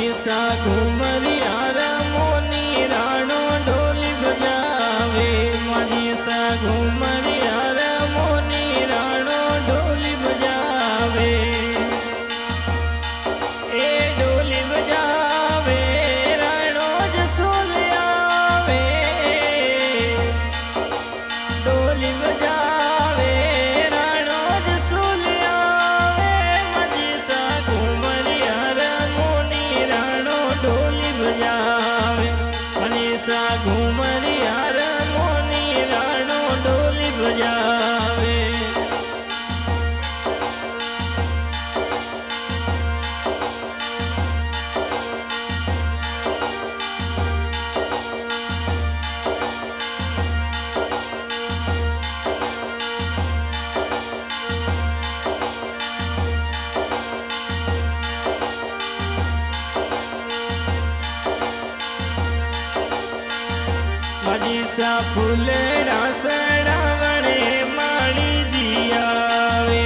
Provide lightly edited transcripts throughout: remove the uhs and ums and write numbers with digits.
મનીષા ઘુમરિયા રમોની રાણો ઢોલી બજાવે મનીષા ઘુમરિયા રમોની રાણો ઢોલી બજાવે એ ઢોલી બજાવે રાણો જ સોલ આવે ઢોલી બજાવે રાણો જ સોલ આવે મનીષા ઘુમરિયા રમોની રાણો ઢોલી બજાવે મનીષા ઘુમરિયા રમોની રાણો ઢોલી બજાવે મનીષા ફૂલડા સડાવણે માળીજી આવે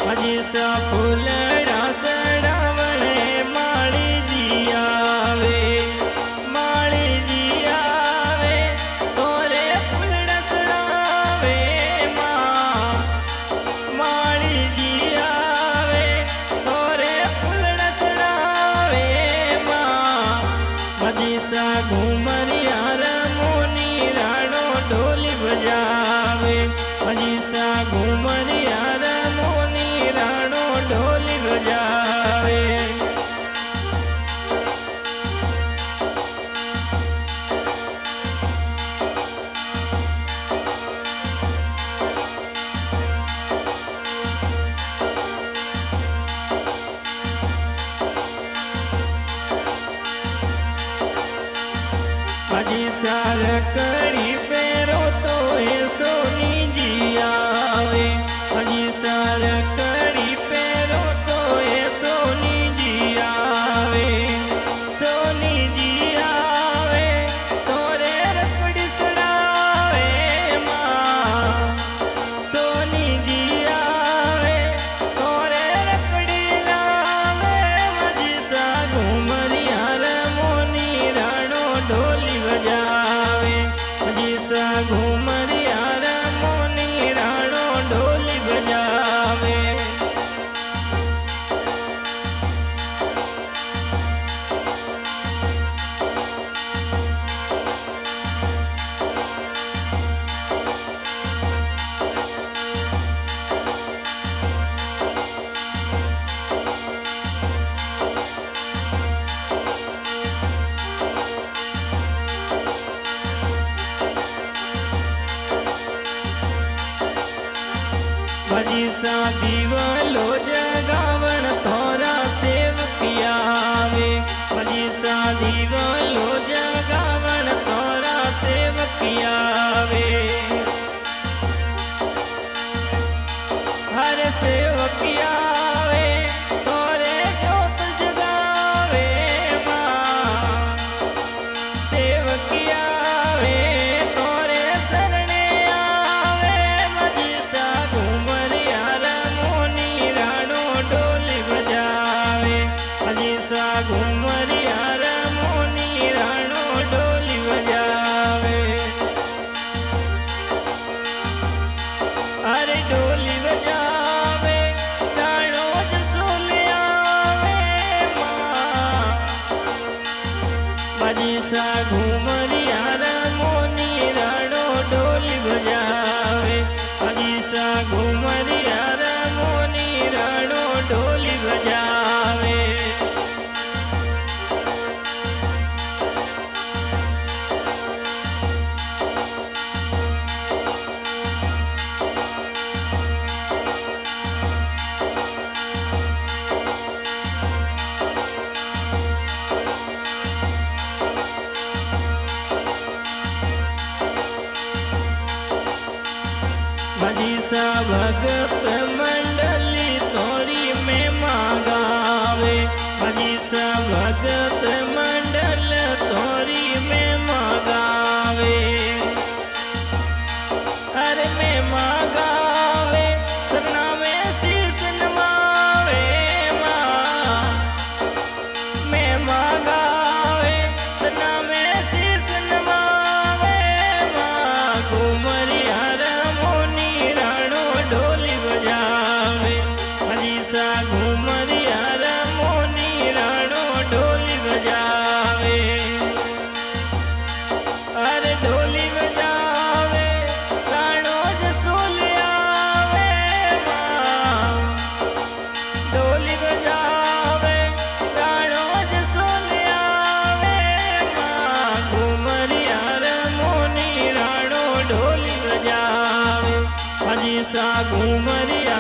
મનીષા ફૂલડા સડાવણે માળીજી આવે માળીજી આવે તોરે ફૂલડા સડાવે માળીજી આવે તોરે ફૂલડા સડાવે મનીષા ઘુમરિયા રમોની રાણો ઢોલી બજાવે મનીષા ઘુમરિયા રમોની રાણો ઢોલી બજાવે મનીષા રકડી પહેરો તો એ સોનીજી આવે મનીષા રકડી પહેરો તો એ સોનીજી આવે સોનીજી આવે તોરે રકડી સડાવે સોનીજી આવે તોરે રકડી લાવે મનીષા ઘુમરિયા રમોની રાણો ઢોલી બજાવે મનીષા ઘુમરિયા રમોની રાણો ઢોલી બજાવે મનીષા દીવલો જગાવણ થોરા સેવકિયા આવે મનીષા દીવલો જગાવણ થોરા સેવકિયા આવે હર સેવકિયા આવે તોરે જોત જગાવે સેવકિયા આવે તોરે શરણે આવે મનીષા ઘુમરિયા રમોની રાણો ઢોલી બજાવે મનીષા ઘુમરિયા રમોની રાણો ઢોલી બજાવે અરે ઢોલી બજાવે રાણો જ સોલ આવે મનીષા ઘુમરિયા રમોની રાણો ઢોલી બજાવે મનીષા ઘુમરિયા રમોની રાણો ઢોલી બજાવે મનીષા ભગત મંડલી તોરી મેં માગાવે મનીષા ભગત મંડલ તોરી મેં માગાવે અરે મેં માગાવે સરના મેં શીશ નવાવે મેં માગા घुमरिया रमोनी राणो ढोली बजावे हाजी सा घुमरिया रमोनी राणो ढोली बजावे अरे ढोली बजावे राणो जसोले आवे मां ढोली बजावे राणो जसोले आवे मां घुमरिया रमोनी राणो ढोली बजावे हाजी सा घुमरिया